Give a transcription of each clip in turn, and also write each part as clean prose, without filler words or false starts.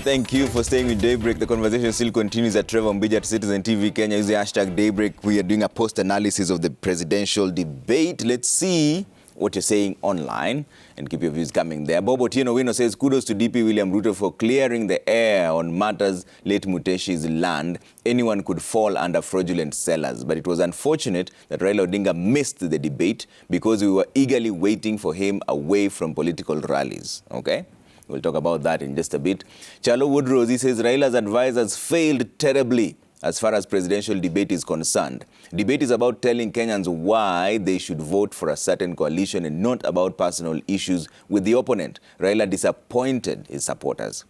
Thank you for staying with Daybreak. The conversation still continues at Trevor Mbija at Citizen TV Kenya. Use the hashtag Daybreak. We are doing a post-analysis of the presidential debate. Let's see what you're saying online and keep your views coming there. Bobo Tieno Wino says, kudos to DP William Ruto for clearing the air on matters late Muteshi's land. Anyone could fall under fraudulent sellers. But it was unfortunate that Raila Odinga missed the debate because we were eagerly waiting for him away from political rallies. Okay? We'll talk about that in just a bit. Chalo Woodrose, he says, Raila's advisors failed terribly as far as presidential debate is concerned. Debate is about telling Kenyans why they should vote for a certain coalition and not about personal issues with the opponent. Raila disappointed his supporters.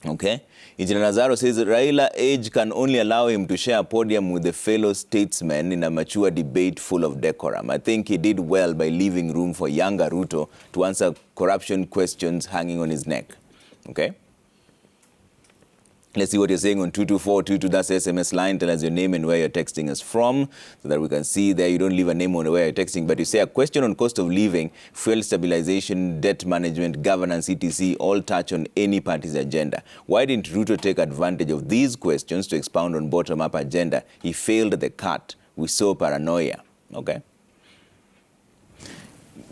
Okay? Engineer Nazaro says Raila age can only allow him to share a podium with the fellow statesmen in a mature debate full of decorum. I think he did well by leaving room for younger Ruto to answer corruption questions hanging on his neck. Okay? Let's see what you're saying on 22422. That's the SMS line. Tell us your name and where you're texting us from so that we can see there. You don't leave a name on where you're texting, but you say a question on cost of living, fuel stabilization, debt management, governance, etc. all touch on any party's agenda. Why didn't Ruto take advantage of these questions to expound on bottom-up agenda? He failed the cut. We saw paranoia. Okay?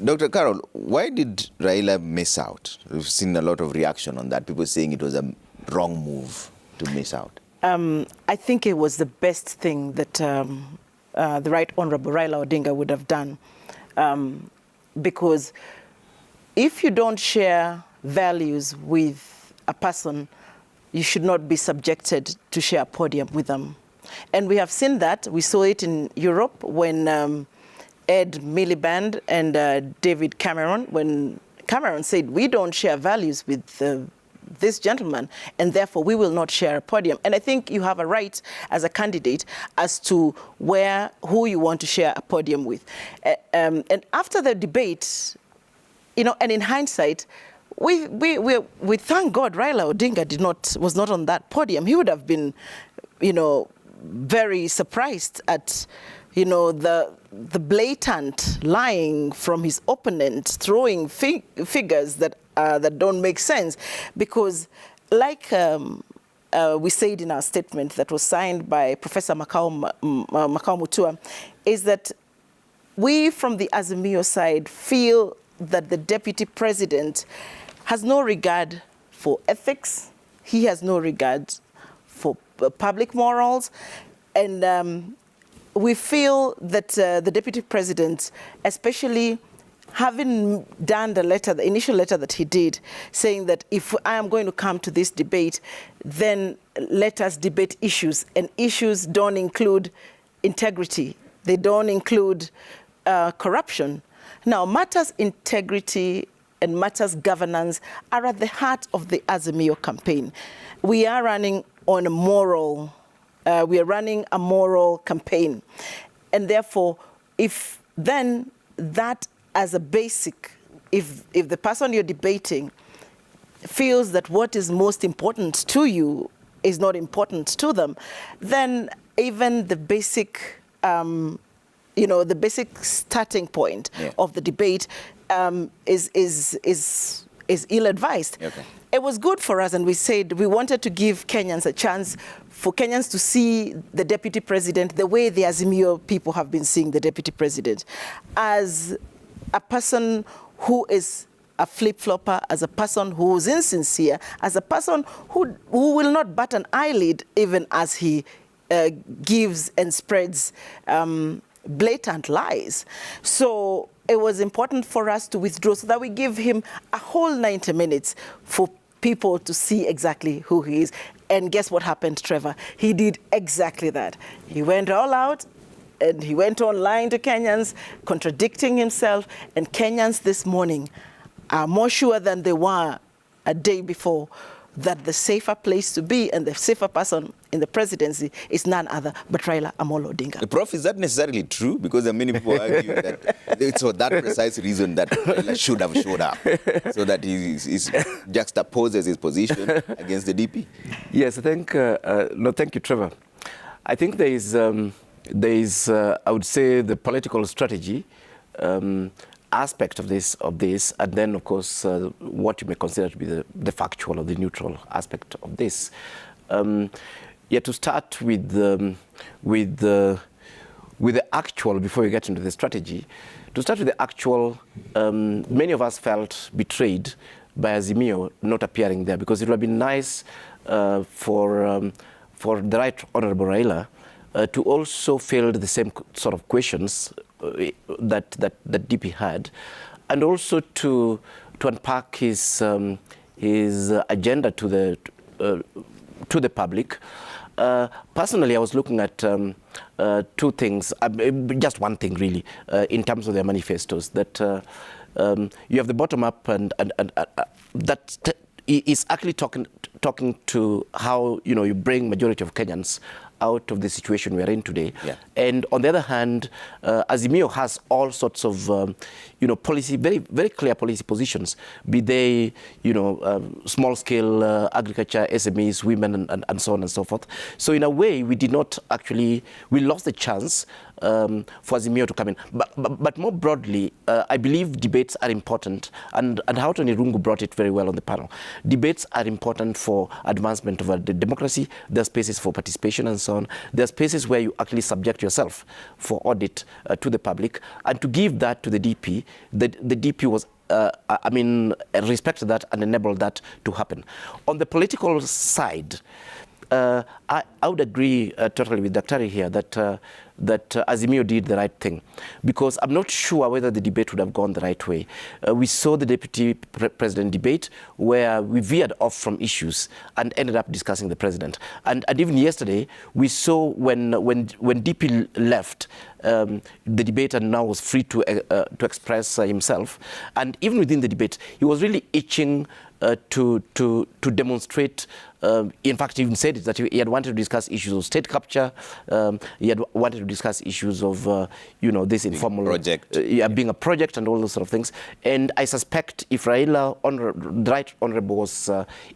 Dr. Carol, why did Raila miss out? We've seen a lot of reaction on that. People saying it was a wrong move to miss out. I think it was the best thing that the Right Honorable Raila Odinga would have done. Because if you don't share values with a person, you should not be subjected to share a podium with them. And we have seen that. We saw it in Europe when Ed Miliband and David Cameron, when Cameron said, we don't share values with this gentleman, and therefore we will not share a podium. And I think you have a right as a candidate as to who you want to share a podium with. And after the debate, you know, and in hindsight, we thank God Raila Odinga was not on that podium. He would have been, you know, very surprised at, you know, the blatant lying from his opponent, throwing figures that don't make sense, because like we said in our statement that was signed by Professor Makau Mutua, is that we from the Azimio side feel that the deputy president has no regard for ethics, he has no regard for public morals, and we feel that the deputy president, especially having done the initial letter that he did, saying that if I am going to come to this debate, then let us debate issues. And issues don't include integrity. They don't include corruption. Now, matters integrity and matters governance are at the heart of the Azimio campaign. We are running on a moral campaign. And therefore, if then that as a basic, if the person you're debating feels that what is most important to you is not important to them, then even the basic, you know, the basic starting point of the debate is ill-advised. Okay. It was good for us, and we said we wanted to give Kenyans a chance for Kenyans to see the deputy president the way the Azimio people have been seeing the deputy president, as a person who is a flip-flopper, as a person who is insincere, as a person who will not bat an eyelid even as he gives and spreads blatant lies. So it was important for us to withdraw so that we give him a whole 90 minutes for people to see exactly who he is. And guess what happened, Trevor? He did exactly that. He went all out, and he went online to Kenyans, contradicting himself. And Kenyans this morning are more sure than they were a day before that the safer place to be and the safer person in the presidency is none other but Raila Amolo Odinga. Prof, is that necessarily true? Because there are many people arguing that it's for that precise reason that Raila should have showed up, so that he juxtaposes his position against the DP. Yes, I think, no, thank you, Trevor. I think there is I would say, the political strategy aspect of this, and then, of course, what you may consider to be the factual or the neutral aspect of this. To start with the actual, before we get into the strategy, to start with the actual, many of us felt betrayed by Azimio not appearing there, because it would have been nice for the Right Honourable Raila to also field the same sort of questions that DP had, and also to unpack his agenda to the public. Personally, I was looking at two things, just one thing really, in terms of their manifestos. That you have the bottom up, and that is actually talking to how you bring majority of Kenyans out of the situation we are in today. Yeah. And on the other hand, Azimio has all sorts of, policy, very, very clear policy positions, be they, small-scale agriculture, SMEs, women, and so on and so forth. So in a way, we lost the chance for Azimio to come in. But more broadly, I believe debates are important, and Houghton Irungu brought it very well on the panel. Debates are important for advancement of the democracy. There are spaces for participation and so on. There are spaces where you actually subject yourself for audit to the public, and to give that to the DP, the DP was respected that and enabled that to happen. On the political side, I would agree totally with Dr. here that Azimio did the right thing, because I'm not sure whether the debate would have gone the right way. We saw the deputy president debate where we veered off from issues and ended up discussing the president. And even yesterday, we saw when DP left the debate and now was free to express himself. And even within the debate, he was really itching to demonstrate. In fact, he even said it, that he had wanted to discuss issues of state capture. He had wanted to discuss issues of, this informal project, being a project, and all those sort of things. And I suspect if Raila, the Right Honourable, was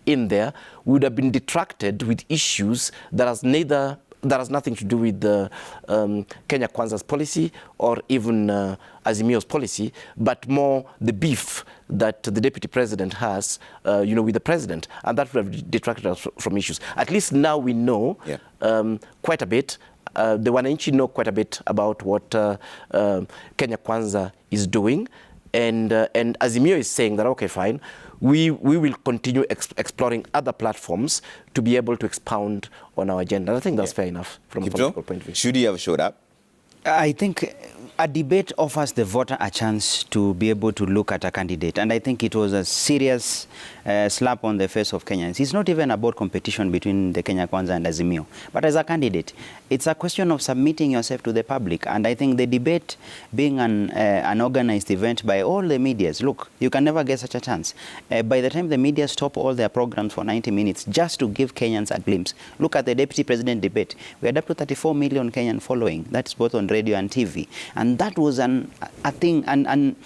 in there, we would have been detracted with issues that has nothing to do with the Kenya Kwanza's policy or even Azimio's policy, but more the beef that the deputy president has, with the president, and that would have detracted us from issues. At least now we know quite a bit. The Wananchi know quite a bit about what Kenya Kwanza is doing, and Azimio is saying that, okay, fine, we will continue exploring other platforms to be able to expound on our agenda. I think that's fair enough from a political point of view. Should he have showed up? I think a debate offers the voter a chance to be able to look at a candidate, and I think it was a serious slap on the face of Kenyans. It's not even about competition between the Kenya Kwanza and Azimio, but as a candidate, it's a question of submitting yourself to the public. And I think the debate being an organized event by all the medias, look, you can never get such a chance. By the time the media stop all their programs for 90 minutes just to give Kenyans a glimpse, look at the deputy president debate. We had up to 34 million Kenyan following. That's both on radio and TV. And that was a thing, and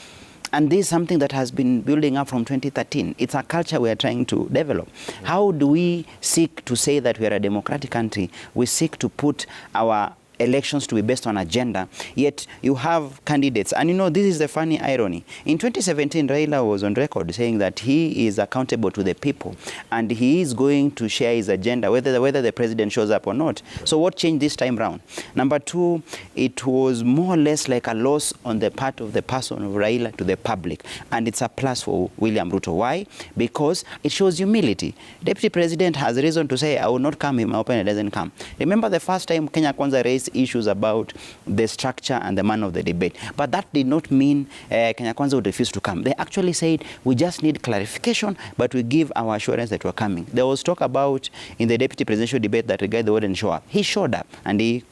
this is something that has been building up from 2013. It's a culture we are trying to develop. How do we seek to say that we are a democratic country? We seek to put our elections to be based on agenda, yet you have candidates. And this is the funny irony. In 2017, Raila was on record saying that he is accountable to the people and he is going to share his agenda, whether the president shows up or not. So what changed this time round? Number two, it was more or less like a loss on the part of the person of Raila to the public. And it's a plus for William Ruto. Why? Because it shows humility. Deputy President has reason to say, I will not come if my opponent doesn't come. Remember the first time Kenya Kwanza raised issues about the structure and the manner of the debate. But that did not mean Kenya Kwanza would refuse to come. They actually said, we just need clarification, but we give our assurance that we're coming. There was talk about in the deputy presidential debate that the guy wouldn't show up. He showed up, and he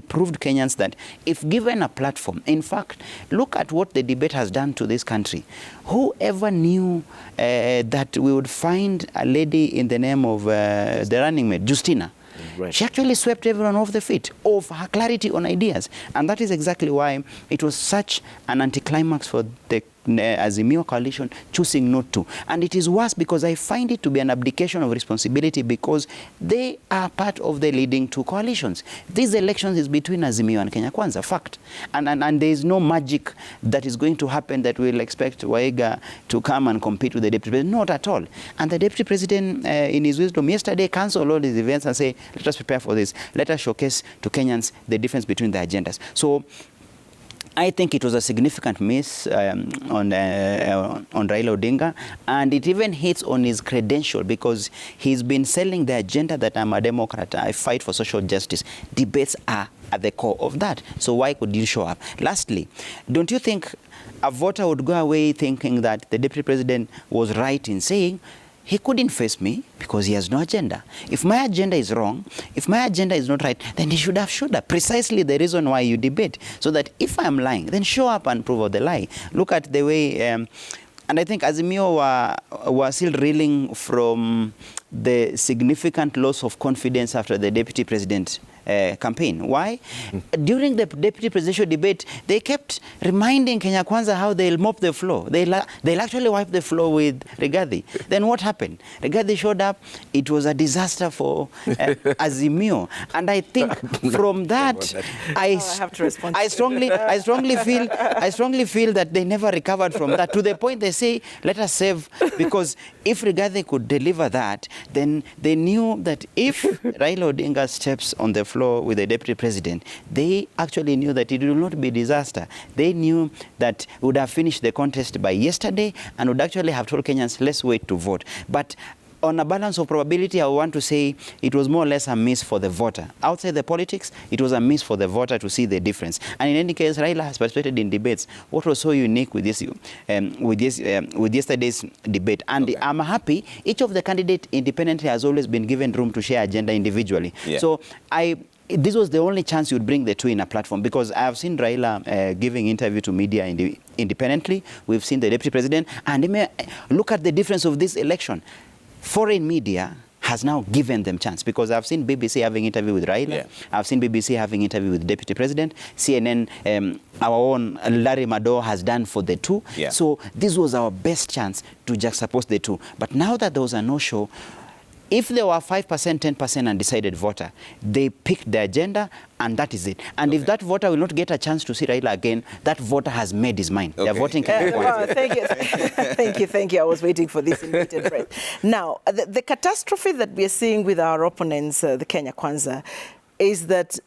proved Kenyans that if given a platform, in fact, look at what the debate has done to this country. Whoever knew that we would find a lady in the name of the running mate, Justina? Right. She actually swept everyone off the feet of her clarity on ideas. And that is exactly why it was such an anticlimax for the Azimio coalition choosing not to. And it is worse because I find it to be an abdication of responsibility because they are part of the leading two coalitions. These elections is between Azimio and Kenya Kwanza, fact. And there is no magic that is going to happen that we'll expect Waiga to come and compete with the deputy president. Not at all. And the deputy president, in his wisdom, yesterday canceled all these events and say, let us prepare for this. Let us showcase to Kenyans the difference between the agendas. So I think it was a significant miss on Raila Odinga, and it even hits on his credential because he's been selling the agenda that I'm a Democrat, I fight for social justice. Debates are at the core of that. So why could you show up? Lastly, don't you think a voter would go away thinking that the deputy president was right in saying he couldn't face me because he has no agenda? If my agenda is wrong, if my agenda is not right, then he should have showed up. Precisely the reason why you debate. So that if I'm lying, then show up and prove out the lie. Look at the way, and I think Azimio were still reeling from the significant loss of confidence after the deputy president campaign. Why? During the deputy presidential debate, they kept reminding Kenya Kwanza how they'll mop the floor. They'll actually wipe the floor with Rigathi. Then what happened? Rigathi showed up. It was a disaster for Azimio. And I think from that, I have to respond. I strongly feel that they never recovered from that. To the point they say, let us save, because if Rigathi could deliver that, then they knew that if Raila Odinga steps on the floor with the deputy president, they actually knew that it will not be a disaster. They knew that we would have finished the contest by yesterday and would actually have told Kenyans, let's wait to vote. But on a balance of probability, I want to say it was more or less a miss for the voter. Outside the politics, it was a miss for the voter to see the difference. And in any case, Raila has participated in debates. What was so unique with this, with yesterday's debate? And I'm happy each of the candidates independently has always been given room to share agenda individually. Yeah. So this was the only chance you'd bring the two in a platform, because I have seen Raila giving interview to media independently. We've seen the deputy president, and look at the difference of this election. Foreign media has now given them chance, because I've seen BBC having interview with Raila. Yeah. I've seen BBC having interview with the deputy president. CNN, our own Larry Madowo has done for the two. Yeah. So this was our best chance to juxtapose the two. But now that there was a no-show, if there were 5%, 10% undecided voter, they picked the agenda, and that is it. And if that voter will not get a chance to see Raila again, that voter has made his mind. Okay. They're voting. Thank you. Thank you. I was waiting for this in bated breath. Now, the catastrophe that we are seeing with our opponents, the Kenya Kwanza, is that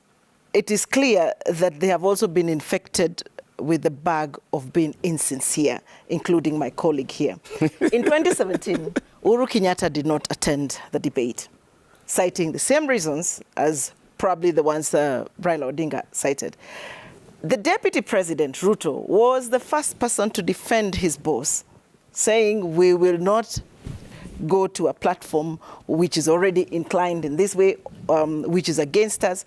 it is clear that they have also been infected with the bag of being insincere, including my colleague here. In 2017, Uhuru Kenyatta did not attend the debate, citing the same reasons as probably the ones Raila Odinga cited. The deputy president, Ruto, was the first person to defend his boss, saying we will not go to a platform which is already inclined in this way, which is against us,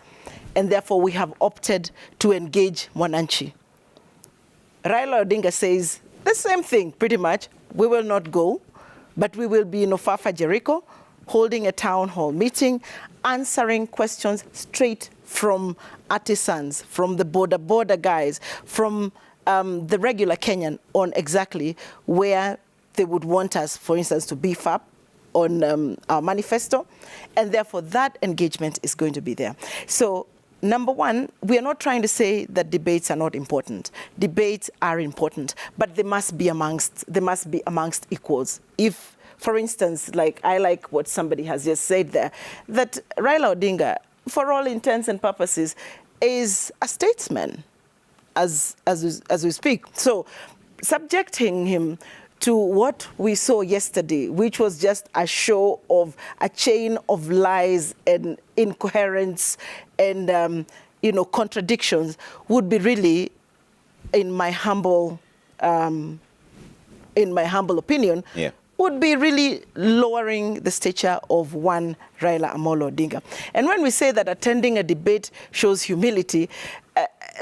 and therefore we have opted to engage Mwananchi. Raila Odinga says the same thing, pretty much. We will not go, but we will be in Ofafa, Jericho, holding a town hall meeting, answering questions straight from artisans, from the border guys, from the regular Kenyan on exactly where they would want us, for instance, to beef up on our manifesto. And therefore, that engagement is going to be there. So, number one, we are not trying to say that debates are not important. Debates are important, but they must be amongst equals. If, for instance, I like what somebody has just said there, that Raila Odinga, for all intents and purposes, is a statesman as we speak. So, subjecting him to what we saw yesterday, which was just a show of a chain of lies and incoherence and contradictions, would be really, in my humble opinion, would be really lowering the stature of one Raila Amolo Odinga. And when we say that attending a debate shows humility,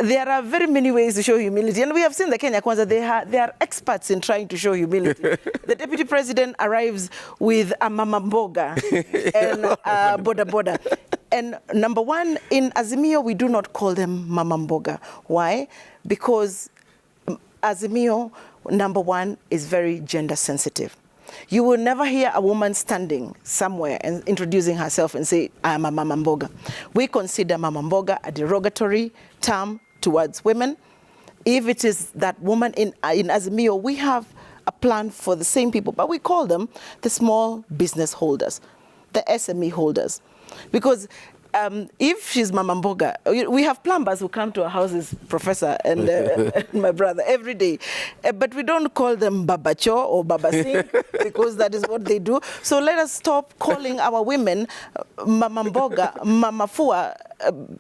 there are very many ways to show humility. And we have seen the Kenya Kwanza, they are experts in trying to show humility. The deputy president arrives with a mama mboga and a boda boda. And number one, in Azimio, we do not call them mama mboga. Why? Because Azimio, number one, is very gender sensitive. You will never hear a woman standing somewhere and introducing herself and say, I am a mama mboga. We consider mama mboga a derogatory term towards women. If it is that woman in Azimio, we have a plan for the same people, but we call them the small business holders, the SME holders. Because if she's Mama Mboga, we have plumbers who come to our houses, Professor and my brother, every day. But we don't call them Baba Cho or Baba Singh because that is what they do. So let us stop calling our women Mama Mboga, Mama Fua,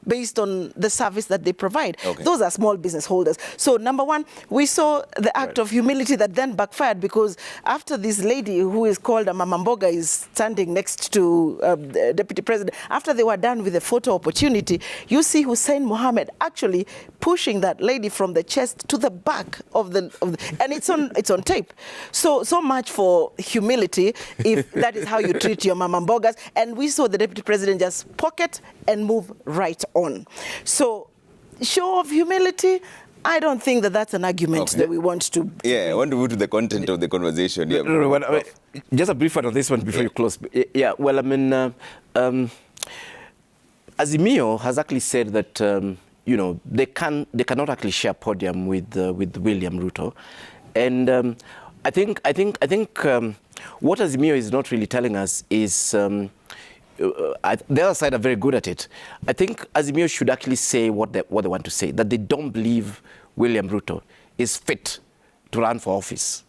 based on the service that they provide. Okay. Those are small business holders. So number one, we saw the act of humility that then backfired, because after this lady who is called a Mama Mboga is standing next to the Deputy President, after they were done with the photo opportunity, you see Hussein Mohammed actually pushing that lady from the chest to the back of the and it's on tape. So much for humility, if that is how you treat your Mama Mbogas. And we saw the Deputy President just pocket and move right on. So show of humility, I don't think that that's an argument that we want to... Yeah, I want to move to the content of the conversation. Yeah. Just a brief one on this one before you close. Yeah, well, I mean, Azimio has actually said that, you know, they cannot actually share podium with William Ruto. And I think what Azimio is not really telling us is... the other side are very good at it. I think Azimio should actually say what they want to say, that they don't believe William Ruto is fit to run for office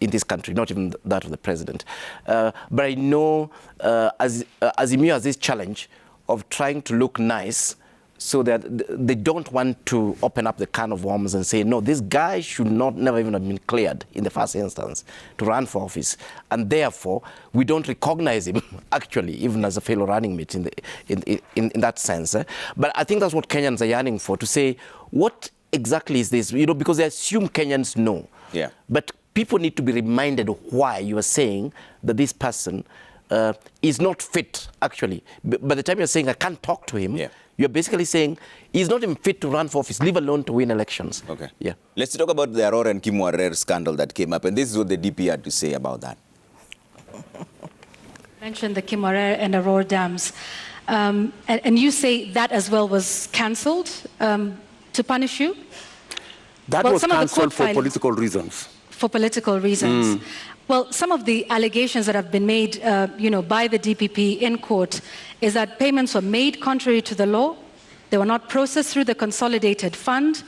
in this country, not even that of the president. But I know Azimio has this challenge of trying to look nice, so that they don't want to open up the can of worms and say, no, this guy should never even have been cleared in the first instance to run for office. And therefore, we don't recognize him, actually, even as a fellow running mate in that sense. But I think that's what Kenyans are yearning for, to say, what exactly is this? You know, because they assume Kenyans know. Yeah. But people need to be reminded why you are saying that this person is not fit, actually. By the time you're saying, I can't talk to him, you're basically saying he's not even fit to run for office, leave alone to win elections. Okay. Yeah. Let's talk about the Aurora and Kimwarer scandal that came up, and this is what the DP had to say about that. Mentioned the Kimwarer and Aurora dams, and you say that as well was cancelled to punish you? That was cancelled for political reasons. For political reasons. Well, some of the allegations that have been made, you know, by the DPP in court is that payments were made contrary to the law. They were not processed through the consolidated fund.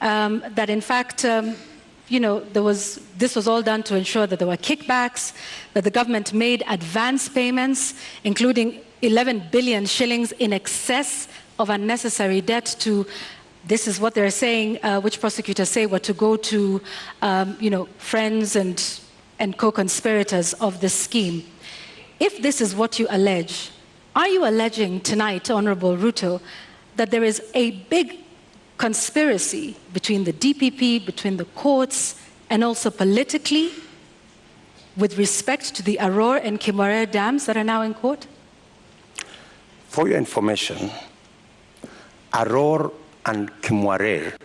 That in fact, you know, this was all done to ensure that there were kickbacks, that the government made advance payments, including 11 billion shillings in excess of unnecessary debt to, this is what they're saying, which prosecutors say were to go to, you know, friends and co-conspirators of this scheme. If this is what you allege, are you alleging tonight, Honorable Ruto, that there is a big conspiracy between the DPP, between the courts, and also politically with respect to the Aurora and Kimwarer dams that are now in court? For your information, Aurora and Kimwarer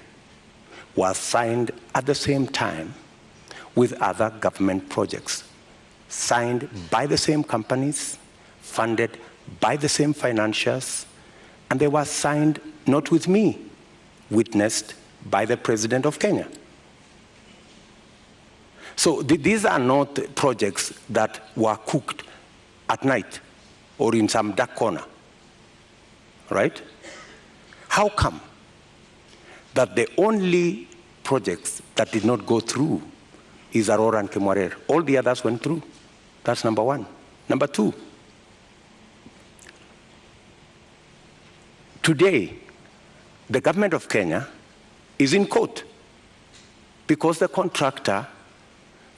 were signed at the same time with other government projects, signed by the same companies, funded by the same financiers, and they were signed not with me, witnessed by the President of Kenya. So these are not projects that were cooked at night or in some dark corner, right? How come that the only projects that did not go through is Aurora and Kimwarer? All the others went through. That's number one. Number two, today, the government of Kenya is in court because the contractor,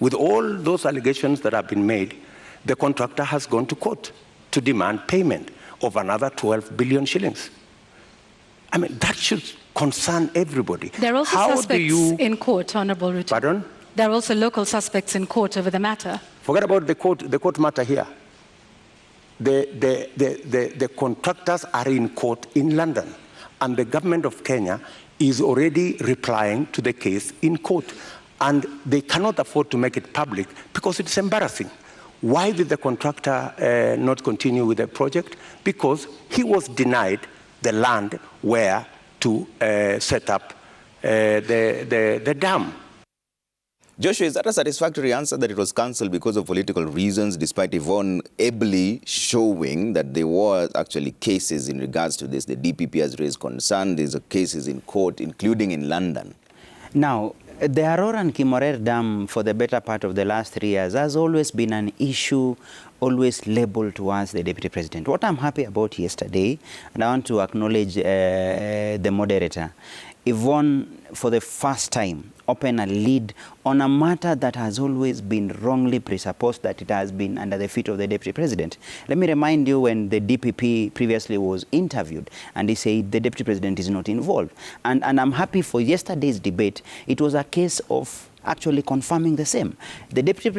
with all those allegations that have been made, the contractor has gone to court to demand payment of another 12 billion shillings. I mean, that should concern everybody. There are also suspects in court, Honorable Ruto. Pardon? There are also local suspects in court over the matter. Forget about the court matter here. The contractors are in court in London, and the government of Kenya is already replying to the case in court. and they cannot afford to make it public because it's embarrassing. Why did the contractor not continue with the project? Because he was denied the land where to set up the dam. Joshua, is that a satisfactory answer that it was cancelled because of political reasons, despite Yvonne ably showing that there were actually cases in regards to this? The DPP has raised concern. There's cases in court, including in London. Now, the Aurora and Kimorer Dam, for the better part of the last 3 years, has always been an issue, always labeled towards the Deputy President. What I'm happy about yesterday, and I want to acknowledge the moderator, Yvonne, for the first time, opened a lead on a matter that has always been wrongly presupposed that it has been under the feet of the Deputy President. Let me remind you, when the DPP previously was interviewed, and he said the Deputy President is not involved. And I'm happy for yesterday's debate. It was a case of actually confirming the same. The Deputy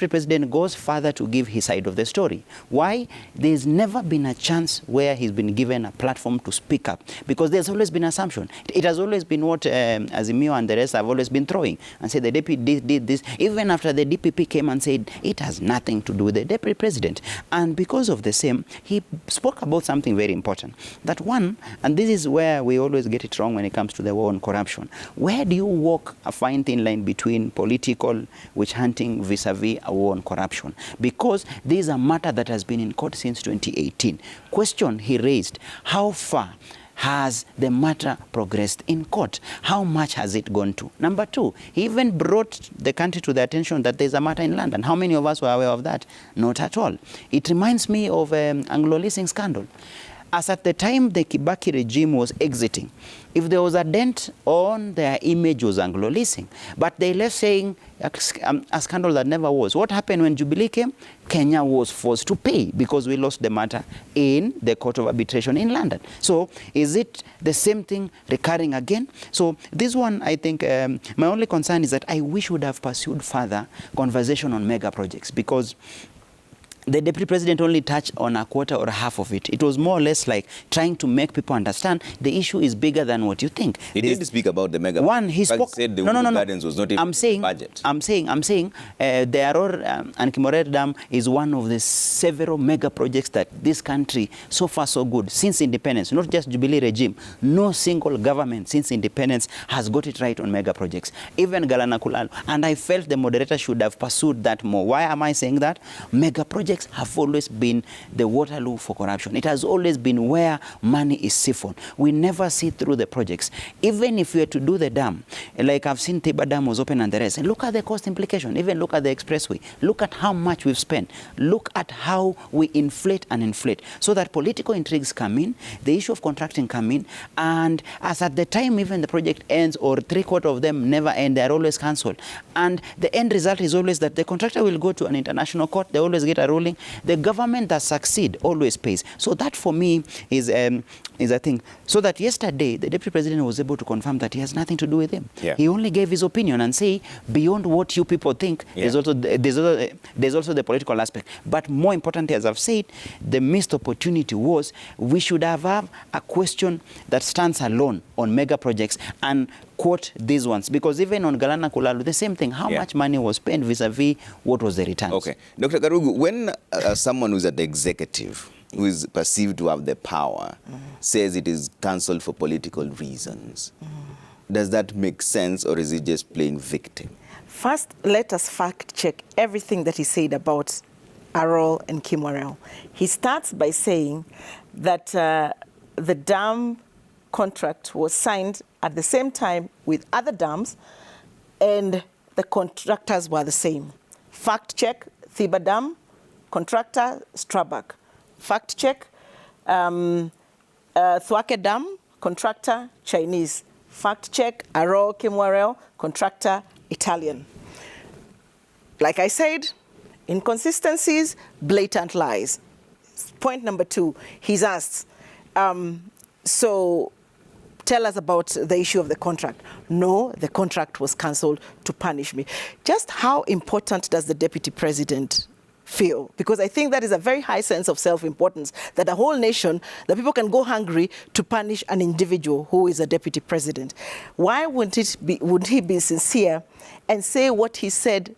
President goes further to give his side of the story. Why? There's never been a chance where he's been given a platform to speak up, because there's always been assumption. It has always been what Azimio and the rest have always been throwing and said the deputy did this, even after the DPP came and said it has nothing to do with the Deputy President. And because of the same, he spoke about something very important. That one, and this is where we always get it wrong when it comes to the war on corruption. Where do you walk a fine thin line between political witch hunting vis-a-vis a war on corruption? Because this is a matter that has been in court since 2018. Question he raised: how far has the matter progressed in court? How much has it gone to? Number two, he even brought the country to the attention that there's a matter in London. How many of us were aware of that? Not at all. It reminds me of Anglo leasing scandal. As at the time the Kibaki regime was exiting, if there was a dent on their image was Anglo leasing, but they left saying a scandal that never was. What happened when Jubilee came? Kenya was forced to pay because we lost the matter in the Court of Arbitration in London. So is it the same thing recurring again? So this one, I think, my only concern is that I wish we would have pursued further conversation on mega projects, because the Deputy President only touched on a quarter or half of it. It was more or less like trying to make people understand the issue is bigger than what you think. He did speak about the mega. One, he spoke. Said the Gardens was not even budget. I'm saying, the Aurora and Kimorer Dam is one of the several mega projects that this country, so far so good, since independence, not just Jubilee regime, no single government since independence has got it right on mega projects. Even Galana Kulalo. And I felt the moderator should have pursued that more. Why am I saying that? Mega projects have always been the Waterloo for corruption. It has always been where money is siphoned. We never see through the projects. Even if we were to do the dam, like I've seen Tiba Dam was open and the rest, and look at the cost implication. Even look at the expressway. Look at how much we've spent. Look at how we inflate and inflate. So that political intrigues come in, the issue of contracting come in, and as at the time even the project ends or 3/4 of them never end, they're always cancelled. And the end result is always that the contractor will go to an international court, they always get a ruling. The government that succeeds always pays. So that for me is a thing. So that yesterday the Deputy President was able to confirm that he has nothing to do with him. Yeah. He only gave his opinion and say beyond what you people think, there's also the political aspect. But more importantly, as I've said, the missed opportunity was we should have a question that stands alone on mega projects and quote these ones, because even on Galana Kulalu, the same thing. How much money was spent vis-a-vis what was the returns? Okay. Dr. Karugu, when someone who's at the executive, who is perceived to have the power, says it is cancelled for political reasons, does that make sense, or is he just playing victim? First, let us fact-check everything that he said about Arol and Kimwarel. He starts by saying that the dam contract was signed at the same time with other dams, and the contractors were the same. Fact check, Thiba Dam, contractor, Strabag. Fact check, Thwake Dam, contractor, Chinese. Fact check, Aro Kimwarel, contractor, Italian. Like I said, inconsistencies, blatant lies. Point number two, he's asked, so tell us about the issue of the contract. No, the contract was cancelled to punish me. Just how important does the Deputy President feel, because I think that is a very high sense of self-importance, that a whole nation, that people can go hungry to punish an individual who is a deputy president. Why wouldn't he be sincere and say what he said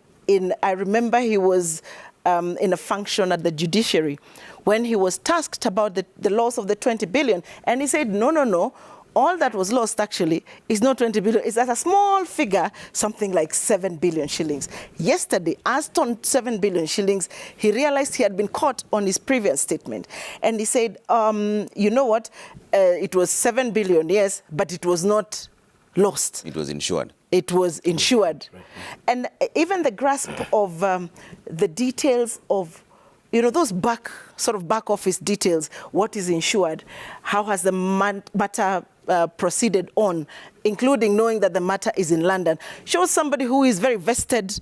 I remember he was in a function at the judiciary when he was tasked about the loss of the 20 billion, and he said, no, all that was lost actually is not 20 billion. It's at a small figure, something like 7 billion shillings. Yesterday, asked on 7 billion shillings, he realized he had been caught on his previous statement. And he said, you know what, it was 7 billion, yes, but it was not lost. It was insured. It was insured. And even the grasp of the details of, those back office details, what is insured, how has the matter proceeded on, including knowing that the matter is in London, shows somebody who is very vested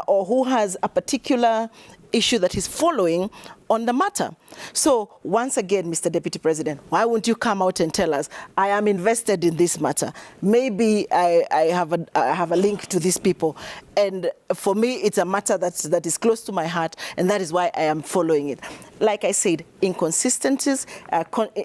or who has a particular issue that he's following on the matter. So once again, Mr. Deputy President, why won't you come out and tell us, I am invested in this matter. Maybe I have a link to these people. And for me, it's a matter that is close to my heart, and that is why I am following it. Like I said, inconsistencies,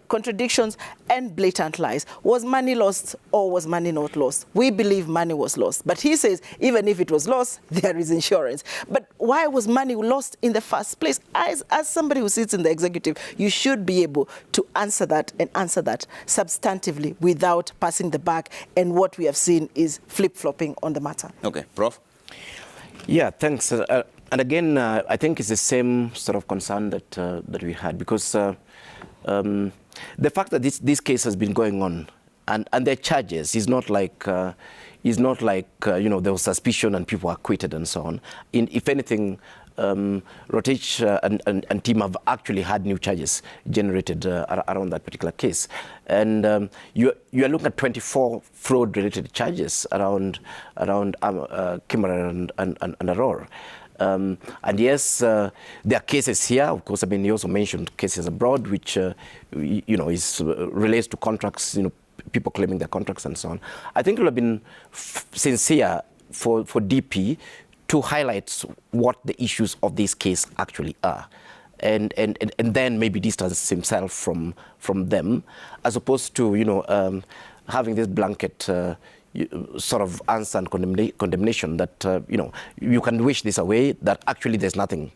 contradictions, and blatant lies. Was money lost or was money not lost? We believe money was lost. But he says, even if it was lost, there is insurance. But why was money lost in the first place? As somebody who sits in the executive, you should be able to answer that and answer that substantively without passing the buck. And what we have seen is flip-flopping on the matter. Okay, Prof? Yeah, thanks. And again, I think it's the same sort of concern that we had, because the fact that this case has been going on and there are charges is not like there was suspicion and people were acquitted and so on. If anything, Rotich and team have actually had new charges generated around that particular case. And you are looking at 24 fraud-related charges around Kimmerer and Aurora. And yes, there are cases here. Of course, I mean, you also mentioned cases abroad, which relates to contracts, people claiming their contracts and so on. I think it would have been sincere for DP to highlight what the issues of this case actually are, and then maybe distance himself from them, as opposed to having this blanket sort of answer and condemnation that you can wish this away, that actually there's nothing.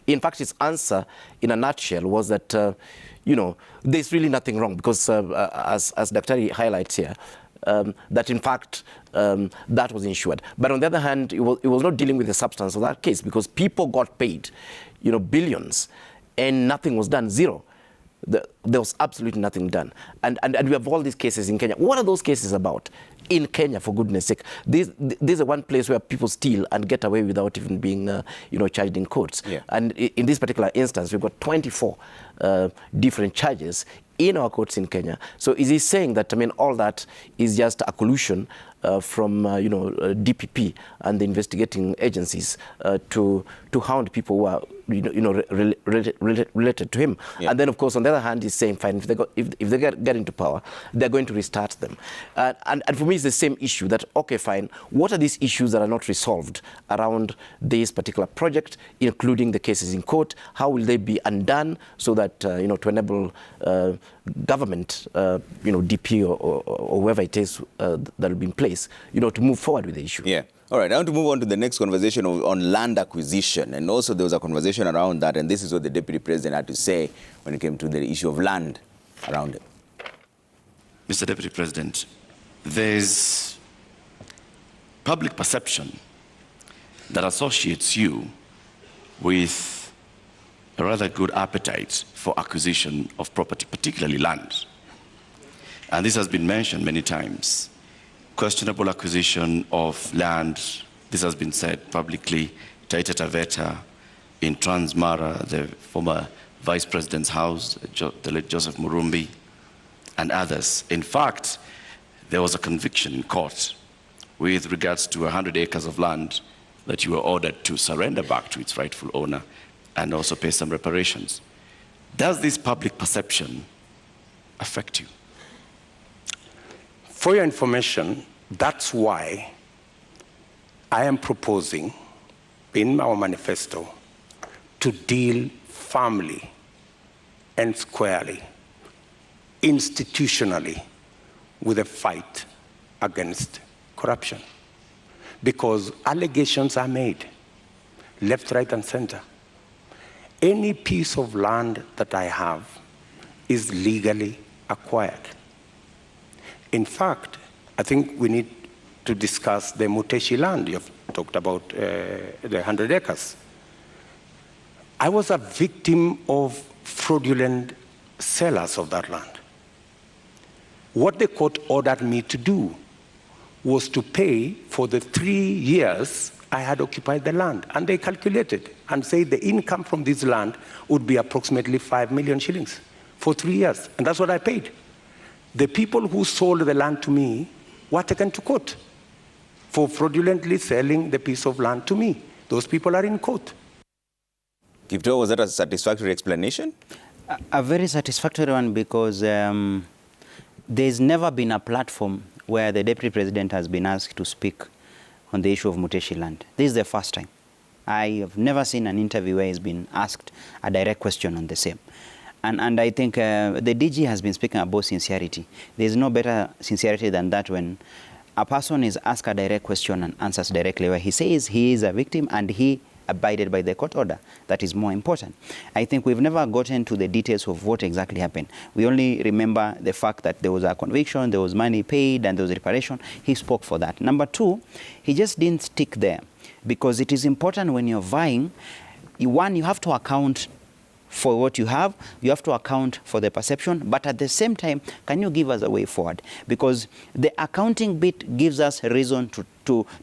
In fact, his answer in a nutshell was that there's really nothing wrong, because as Daktari highlights here, that in fact that was insured. But on the other hand, it was not dealing with the substance of that case, because people got paid, billions, and nothing was done, zero. There was absolutely nothing done. And we have all these cases in Kenya. What are those cases about? In Kenya, for goodness sake. This is one place where people steal and get away without even being charged in courts. Yeah. And in this particular instance, we've got 24 different charges in our courts in Kenya. So is he saying that, all that is just a collusion from DPP and the investigating agencies to hound people who are related to him? Yeah. And then, of course, on the other hand, he's saying, fine, if they get into power, they're going to restart them. And for me, it's the same issue that, okay, fine, what are these issues that are not resolved around this particular project, including the cases in court? How will they be undone so that, to enable government, DP or whoever it is that will be in place, to move forward with the issue? Yeah. All right, I want to move on to the next conversation on land acquisition. And also there was a conversation around that, and this is what the Deputy President had to say when it came to the issue of land around it. Mr. Deputy President, there's public perception that associates you with a rather good appetite for acquisition of property, particularly land. And this has been mentioned many times. Questionable acquisition of land, this has been said publicly, Taita Taveta, in Transmara, the former Vice President's house, the late Joseph Murumbi, and others. In fact, there was a conviction in court with regards to 100 acres of land that you were ordered to surrender back to its rightful owner and also pay some reparations. Does this public perception affect you? For your information, that's why I am proposing in our manifesto to deal firmly and squarely, institutionally, with the fight against corruption. Because allegations are made, left, right, and center. Any piece of land that I have is legally acquired. In fact, I think we need to discuss the Muteshi land. You've talked about the 100 acres. I was a victim of fraudulent sellers of that land. What the court ordered me to do was to pay for the 3 years I had occupied the land. And they calculated and said the income from this land would be approximately 5 million shillings for 3 years. And that's what I paid. The people who sold the land to me were taken to court for fraudulently selling the piece of land to me. Those people are in court. Kipto, was that a satisfactory explanation? A very satisfactory one, because there's never been a platform where the Deputy President has been asked to speak on the issue of Muteshi land. This is the first time. I have never seen an interview where he's been asked a direct question on the same. And I think the DG has been speaking about sincerity. There's no better sincerity than that when a person is asked a direct question and answers directly, where he says he is a victim and he abided by the court order. That is more important. I think we've never gotten to the details of what exactly happened. We only remember the fact that there was a conviction, there was money paid, and there was reparation. He spoke for that. Number two, he just didn't stick there, because it is important when you're vying. One, you have to account for what you have to account for the perception, but at the same time, can you give us a way forward? Because the accounting bit gives us a reason to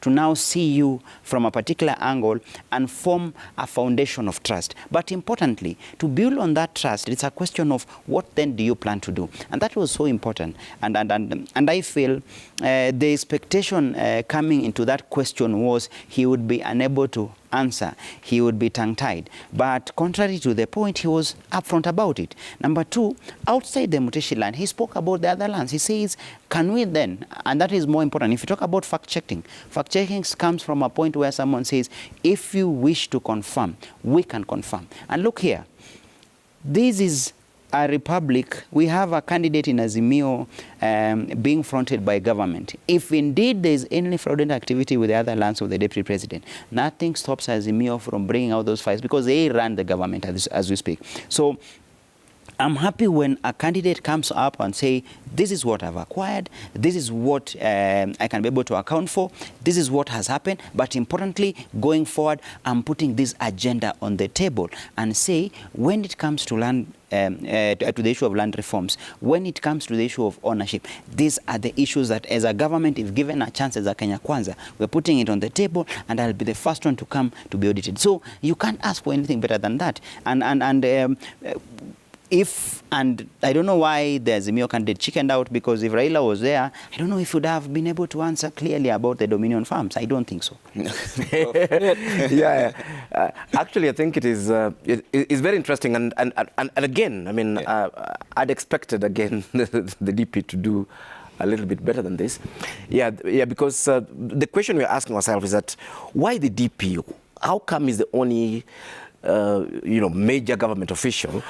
now see you from a particular angle and form a foundation of trust. But importantly, to build on that trust, it's a question of what then do you plan to do? And that was so important. And I feel the expectation coming into that question was he would be unable to answer. He would be tongue-tied. But contrary to the point, he was upfront about it. Number two, outside the Muteshi land, he spoke about the other lands. He says, can we then, and that is more important, if you talk about fact-checking comes from a point where someone says, if you wish to confirm, we can confirm. And look here, this is a republic. We have a candidate in Azimio being fronted by government. If indeed there is any fraudulent activity with the other lands of the Deputy President, nothing stops Azimio from bringing out those files, because they run the government as we speak. So I'm happy when a candidate comes up and say, this is what I've acquired, this is what I can be able to account for, this is what has happened, but importantly, going forward, I'm putting this agenda on the table and say, when it comes to land, to the issue of land reforms, when it comes to the issue of ownership, these are the issues that as a government, if given a chance as a Kenya Kwanza, we're putting it on the table, and I'll be the first one to come to be audited. So you can't ask for anything better than that. And I don't know why the Azimio candidate chickened out, because if Raila was there, I don't know if he would have been able to answer clearly about the Dominion farms. I don't think so. Actually, I think it is it's very interesting. And again, I mean, I'd expected, again, the DP to do a little bit better than this. Because the question we're asking ourselves is that, why the DP? How come he's the only major government official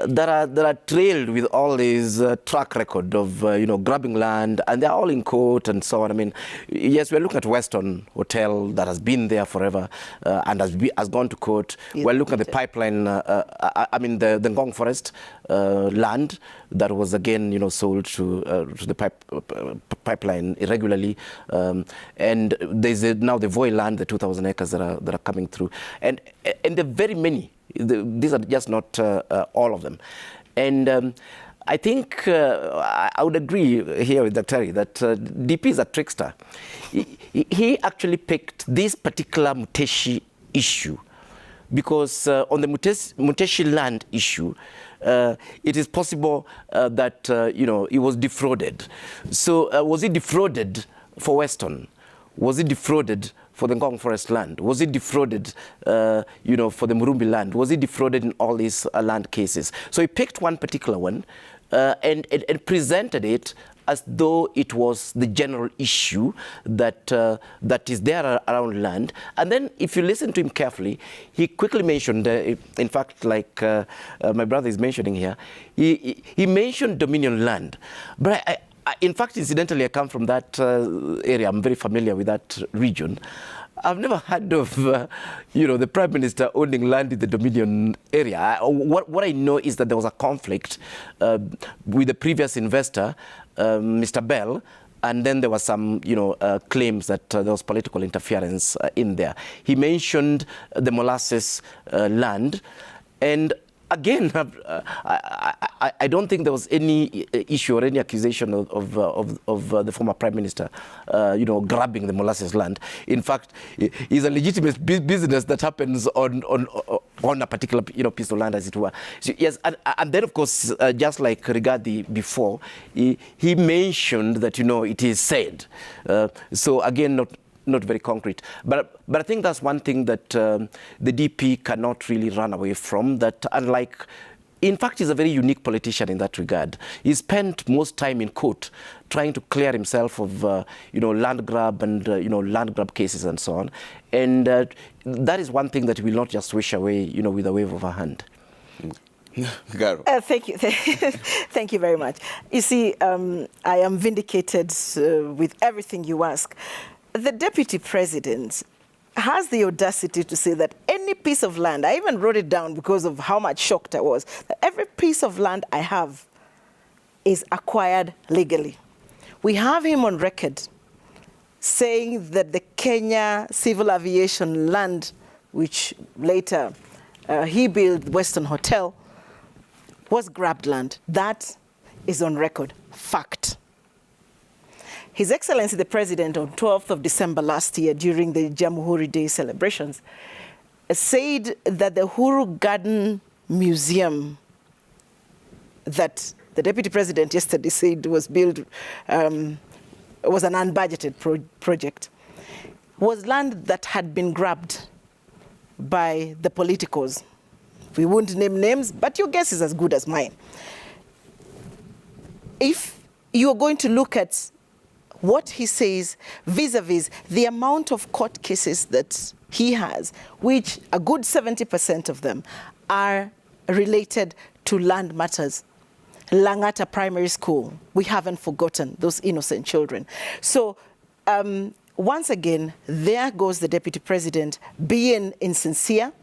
that are trailed with all this track record of grabbing land, and they're all in court and so on? I mean, yes, we're looking at Weston Hotel that has been there forever and has gone to court. We're looking at the pipeline, the Ngong Forest land that was again sold to the pipeline irregularly, and there's now the Voi land, the 2,000 acres that are coming through, and there are very many. These are just not all of them. And I think I would agree here with Dr. that DP is a trickster. He actually picked this particular Muteshi issue because on the Muteshi land issue, it is possible that he was defrauded. So was he defrauded for Weston? Was he defrauded for the Ngong Forest land? Was he defrauded, for the Murumbi land? Was he defrauded in all these land cases? So he picked one particular one and presented it as though it was the general issue that that is there around land. And then if you listen to him carefully, he quickly mentioned, in fact, like my brother is mentioning here, he mentioned Dominion land. But in fact, incidentally, I come from that area. I'm very familiar with that region. I've never heard of, the Prime Minister owning land in the Dominion area. What I know is that there was a conflict with the previous investor, Mr. Bell, and then there was some, claims that there was political interference in there. He mentioned the molasses land, and again, I don't think there was any issue or any accusation of the former Prime Minister, grabbing the molasses land. In fact, it's a legitimate business that happens on a particular, piece of land, as it were. So, yes, and then, of course, just like Rigathi before, he mentioned that, it is said. So, again, not very concrete. But I think that's one thing that the DP cannot really run away from, that unlike, in fact, he's a very unique politician in that regard. He spent most time in court trying to clear himself of, land grab and, land grab cases and so on. And that is one thing that he will not just wish away, with a wave of a hand. Thank you. Thank you very much. You see, I am vindicated with everything you ask. The Deputy President has the audacity to say that any piece of land, I even wrote it down because of how much shocked I was, that every piece of land I have is acquired legally. We have him on record saying that the Kenya Civil Aviation land, which later he built Western Hotel, was grabbed land. That is on record. Fact. His Excellency the President on 12th of December last year during the Jamhuri Day celebrations said that the Uhuru Garden Museum that the Deputy President yesterday said was built, was an unbudgeted project, was land that had been grabbed by the politicos. We won't name names, but your guess is as good as mine. If you're going to look at what he says vis-a-vis the amount of court cases that he has, which a good 70% of them are related to land matters. Langata Primary School, we haven't forgotten those innocent children. So once again, there goes the Deputy President being insincere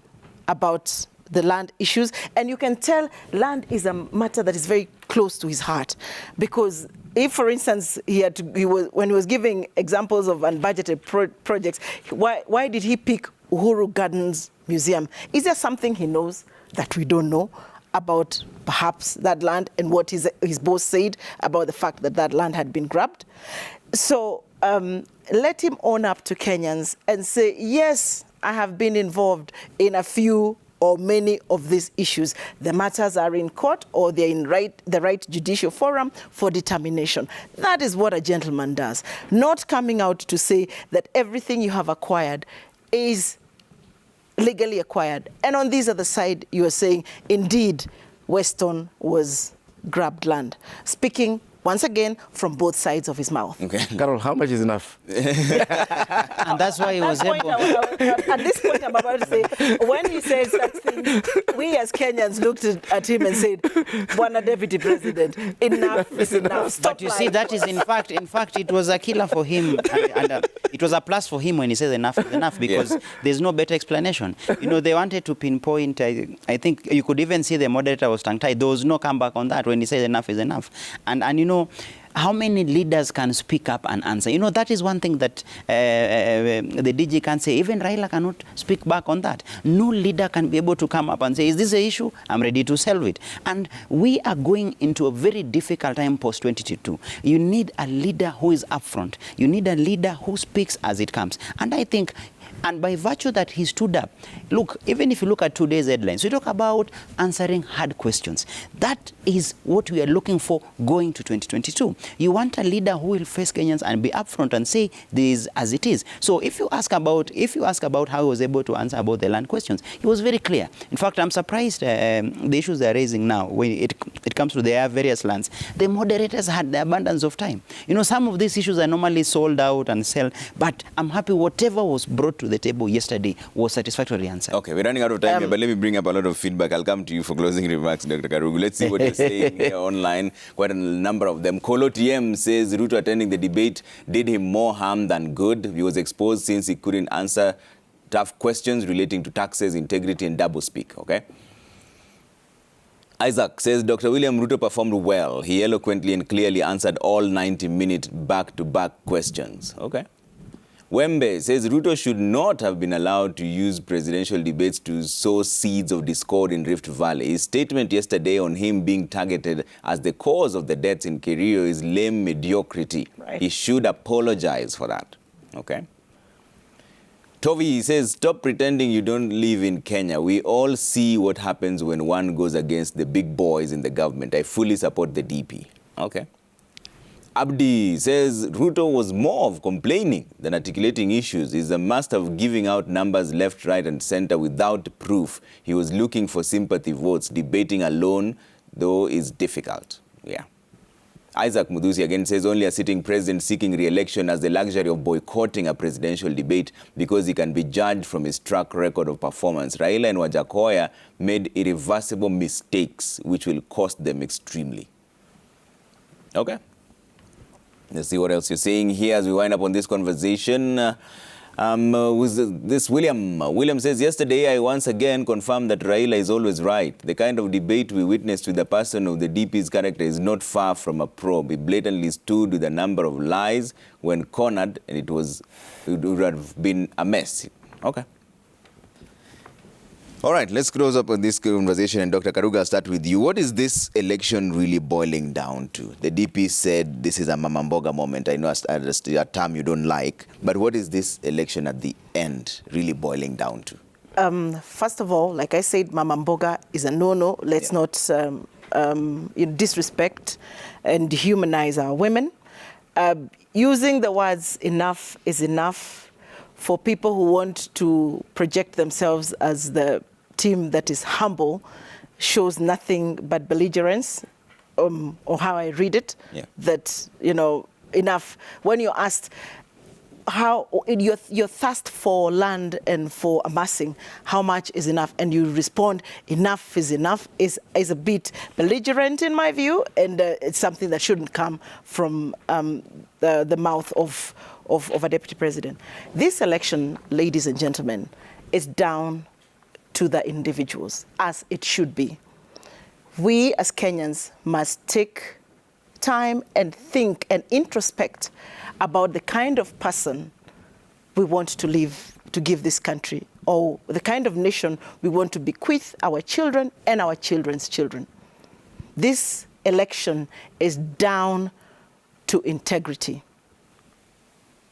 about the land issues. And you can tell land is a matter that is very close to his heart. Because if, for instance, when he was giving examples of unbudgeted projects, why did he pick Uhuru Gardens Museum? Is there something he knows that we don't know about perhaps that land and what his boss said about the fact that that land had been grabbed? So let him own up to Kenyans and say, yes, I have been involved in a few or many of these issues. The matters are in court or they're in the right judicial forum for determination. That is what a gentleman does. Not coming out to say that everything you have acquired is legally acquired. And on this other side, you are saying, indeed, Weston was grabbed land. Speaking once again from both sides of his mouth. Okay. Carol, how much is enough? And that's why he was able. At this point, I'm about to say, when he said such things, we as Kenyans looked at him and said, Bwana Deputy President, enough is enough. Stop. But you see, that is in fact, it was a killer for him. And it was a plus for him when he said enough is enough, because there's no better explanation. They wanted to pinpoint, I think you could even see the moderator was tongue-tied. There was no comeback on that when he said enough is enough. And how many leaders can speak up and answer? That is one thing that the DG can say. Even Raila cannot speak back on that. No leader can be able to come up and say, is this an issue? I'm ready to solve it. And we are going into a very difficult time post-2022. You need a leader who is upfront. You need a leader who speaks as it comes. And I think And by virtue that he stood up, look, even if you look at today's headlines, we talk about answering hard questions. That is what we are looking for going to 2022. You want a leader who will face Kenyans and be upfront and say this as it is. So if you ask about how he was able to answer about the land questions, he was very clear. In fact, I'm surprised the issues they're raising now when it comes to their various lands. The moderators had the abundance of time. You know, some of these issues are normally sold out and sell, but I'm happy whatever was brought to the table yesterday was satisfactory answer. Okay, we're running out of time here, but let me bring up a lot of feedback. I'll come to you for closing remarks, Dr. Karugu. Let's see what you're saying here online. Quite a number of them. Kolo TM says Ruto attending the debate did him more harm than good. He was exposed since he couldn't answer tough questions relating to taxes, integrity, and doublespeak. Okay. Isaac says Dr. William Ruto performed well. He eloquently and clearly answered all 90-minute back-to-back questions. Okay. Wembe says Ruto should not have been allowed to use presidential debates to sow seeds of discord in Rift Valley. His statement yesterday on him being targeted as the cause of the deaths in Kerio is lame mediocrity. Right. He should apologize for that. Okay. Tovi says, stop pretending you don't live in Kenya. We all see what happens when one goes against the big boys in the government. I fully support the DP. Okay. Abdi says Ruto was more of complaining than articulating issues. He's a master of giving out numbers left, right, and center without proof. He was looking for sympathy votes. Debating alone, though, is difficult. Yeah. Isaac Mudusi again says only a sitting president seeking re-election has the luxury of boycotting a presidential debate because he can be judged from his track record of performance. Raila and Wajakoya made irreversible mistakes which will cost them extremely. Okay. Let's see what else you're saying here as we wind up on this conversation. William says, yesterday I once again confirmed that Raila is always right. The kind of debate we witnessed with the person of the DP's character is not far from a probe. He blatantly stood with a number of lies when cornered, and it would have been a mess. Okay. All right, let's close up on this conversation. And Dr. Karuga, I'll start with you. What is this election really boiling down to? The DP said this is a Mamamboga moment. I know a term you don't like, but what is this election at the end really boiling down to? First of all, like I said, Mamamboga is a no-no. Let's not disrespect and dehumanize our women. Using the words enough is enough for people who want to project themselves as the team that is humble shows nothing but belligerence, or how I read it, that, enough. When you're asked how your thirst for land and for amassing, how much is enough, and you respond, enough is enough, is a bit belligerent in my view, and it's something that shouldn't come from the mouth of a deputy president. This election, ladies and gentlemen, is down to the individuals, as it should be. We as Kenyans must take time and think and introspect about the kind of person we want to give this country, or the kind of nation we want to bequeath our children and our children's children. This election is down to integrity.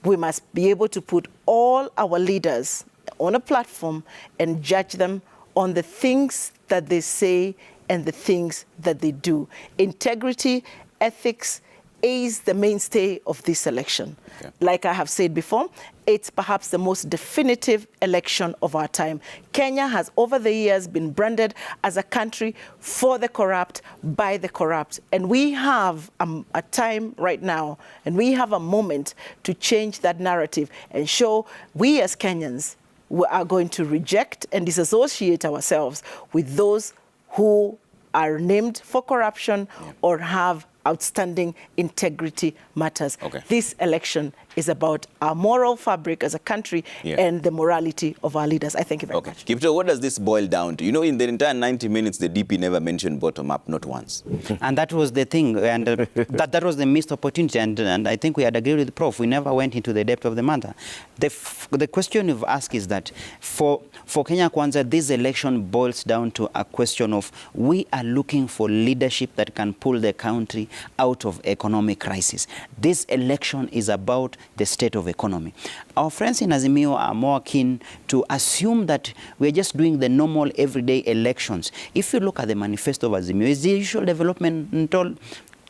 We must be able to put all our leaders on a platform and judge them on the things that they say and the things that they do. Integrity, ethics is the mainstay of this election. Okay. Like I have said before, it's perhaps the most definitive election of our time. Kenya has over the years been branded as a country for the corrupt, by the corrupt. And we have a time right now, and we have a moment to change that narrative and show we as Kenyans are going to reject and disassociate ourselves with those who are named for corruption or have outstanding integrity matters. Okay. This election is about our moral fabric as a country and the morality of our leaders. I thank you very much. Kipto, what does this boil down to? In the entire 90 minutes, the DP never mentioned bottom-up, not once. And that was the thing, and that was the missed opportunity, and I think we had agreed with the Prof. We never went into the depth of the matter. The question you've asked is that for Kenya Kwanza, this election boils down to a question of we are looking for leadership that can pull the country out of economic crisis. This election is about the state of economy. Our friends in Azimio are more keen to assume that we're just doing the normal everyday elections. If you look at the manifesto of Azimio, it's the usual developmental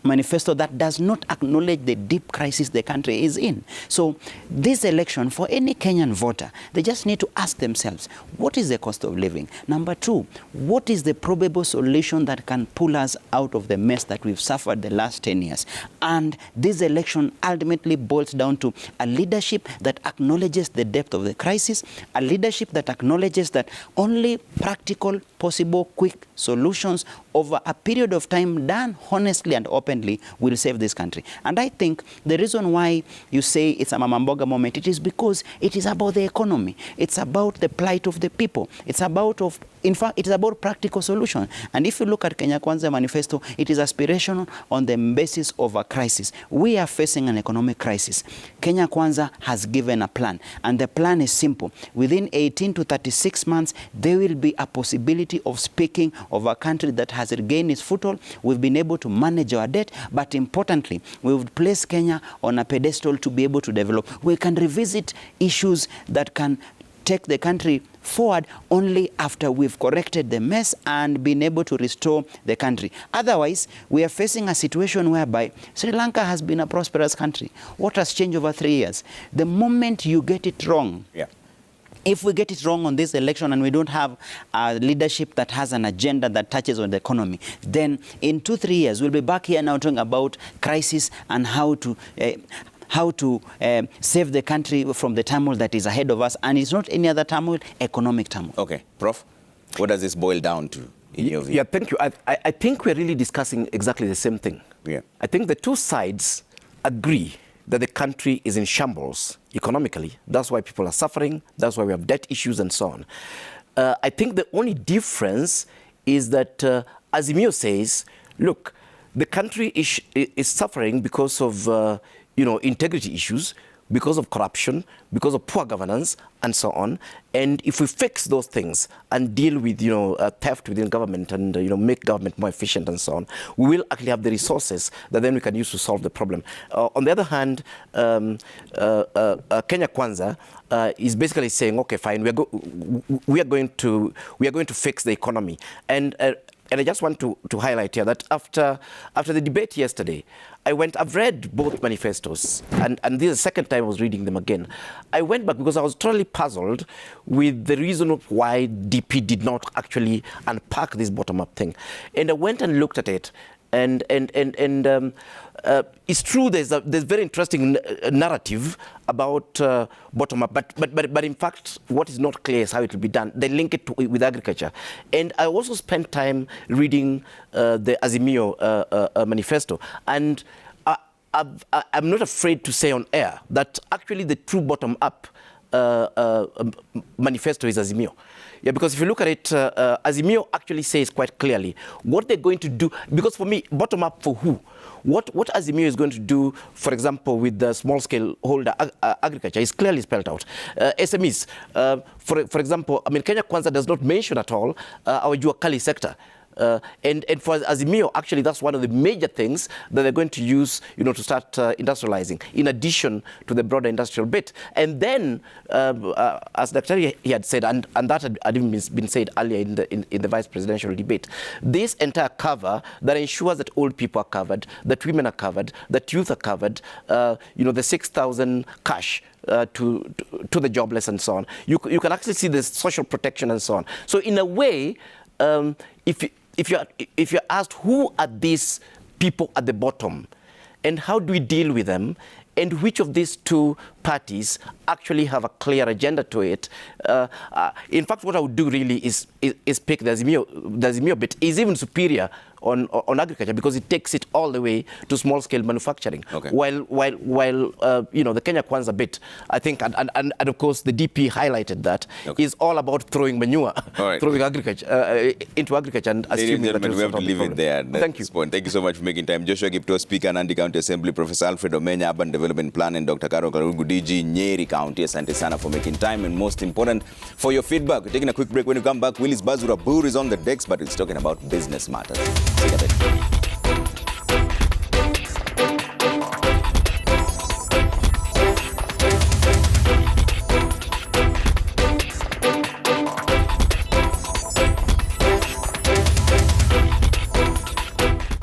manifesto that does not acknowledge the deep crisis the country is in. So this election, for any Kenyan voter, they just need to ask themselves, what is the cost of living? Number two, what is the probable solution that can pull us out of the mess that we've suffered the last 10 years? And this election ultimately boils down to a leadership that acknowledges the depth of the crisis, a leadership that acknowledges that only practical, possible, quick solutions over a period of time done honestly and openly will save this country. And I think the reason why you say it's a Mama Mboga moment, it is because it is about the economy. It's about the plight of the people. It's about, in fact, it is about practical solution. And if you look at Kenya Kwanza manifesto, it is aspirational on the basis of a crisis. We are facing an economic crisis. Kenya Kwanza has given a plan, and the plan is simple. Within 18 to 36 months, there will be a possibility of speaking of a country that has regained its foothold. We've been able to manage our debt, but importantly, we've placed Kenya on a pedestal to be able to develop. We can revisit issues that can take the country forward only after we've corrected the mess and been able to restore the country. Otherwise, we are facing a situation whereby Sri Lanka has been a prosperous country. What has changed over 3 years? The moment you get it wrong, if we get it wrong on this election and we don't have a leadership that has an agenda that touches on the economy, then in 2-3 years, we'll be back here now talking about crisis and how to save the country from the turmoil that is ahead of us. And it's not any other turmoil, economic turmoil. Okay, Prof, what does this boil down to in your view? Yeah, thank you. I think we're really discussing exactly the same thing. Yeah. I think the two sides agree that the country is in shambles economically. That's why people are suffering. That's why we have debt issues and so on. I think the only difference is that Azimio says, look, the country is suffering because of integrity issues, because of corruption, because of poor governance, and so on. And if we fix those things and deal with theft within government and make government more efficient and so on, we will actually have the resources that then we can use to solve the problem. On the other hand, Kenya Kwanza is basically saying, okay, fine, we are going to fix the economy. And I just want to highlight here that after the debate yesterday, I've read both manifestos, and this is the second time I was reading them again. I went back because I was totally puzzled with the reason why DP did not actually unpack this bottom-up thing. And I went and looked at it, and it's true there's very interesting narrative about bottom-up, but in fact what is not clear is how it will be done. They link it with agriculture. And I also spent time reading the Azimio manifesto, and I'm not afraid to say on air that actually the true bottom-up manifesto is Azimio. Yeah, because if you look at it, Azimio actually says quite clearly what they're going to do. Because for me, bottom up for who? What Azimio is going to do, for example, with the small-scale holder agriculture is clearly spelled out. SMEs, for example, I mean, Kenya Kwanza does not mention at all our Jua Kali sector. And for Azimio, actually, that's one of the major things that they're going to use, to start industrializing, in addition to the broader industrial bit. And then, as Dr. he had said, and that had even been said earlier in the vice presidential debate, this entire cover that ensures that old people are covered, that women are covered, that youth are covered, the 6,000 cash to the jobless and so on. You can actually see the social protection and so on. So in a way, if you're asked who are these people at the bottom and how do we deal with them, and which of these two parties actually have a clear agenda to it, in fact, what I would do really is pick the Azimio bit is even superior on agriculture because it takes it all the way to small-scale manufacturing. Okay. While the Kenya Kwanza bit, I think, and of course the DP highlighted that, is all about throwing manure, throwing agriculture into agriculture and assuming that we have to leave it there. Thank you. Thank you so much for making time. Joshua Kipto, Speaker, Nandi County Assembly, Professor Alfred Omenya, Urban Development Plan, and Dr. Karo Karugu, DG, Nyeri County. Asante sana for making time, and most important, for your feedback. We're taking a quick break. When you come back, Willis Bazura Bur is on the decks, but it's talking about business matters. See you later.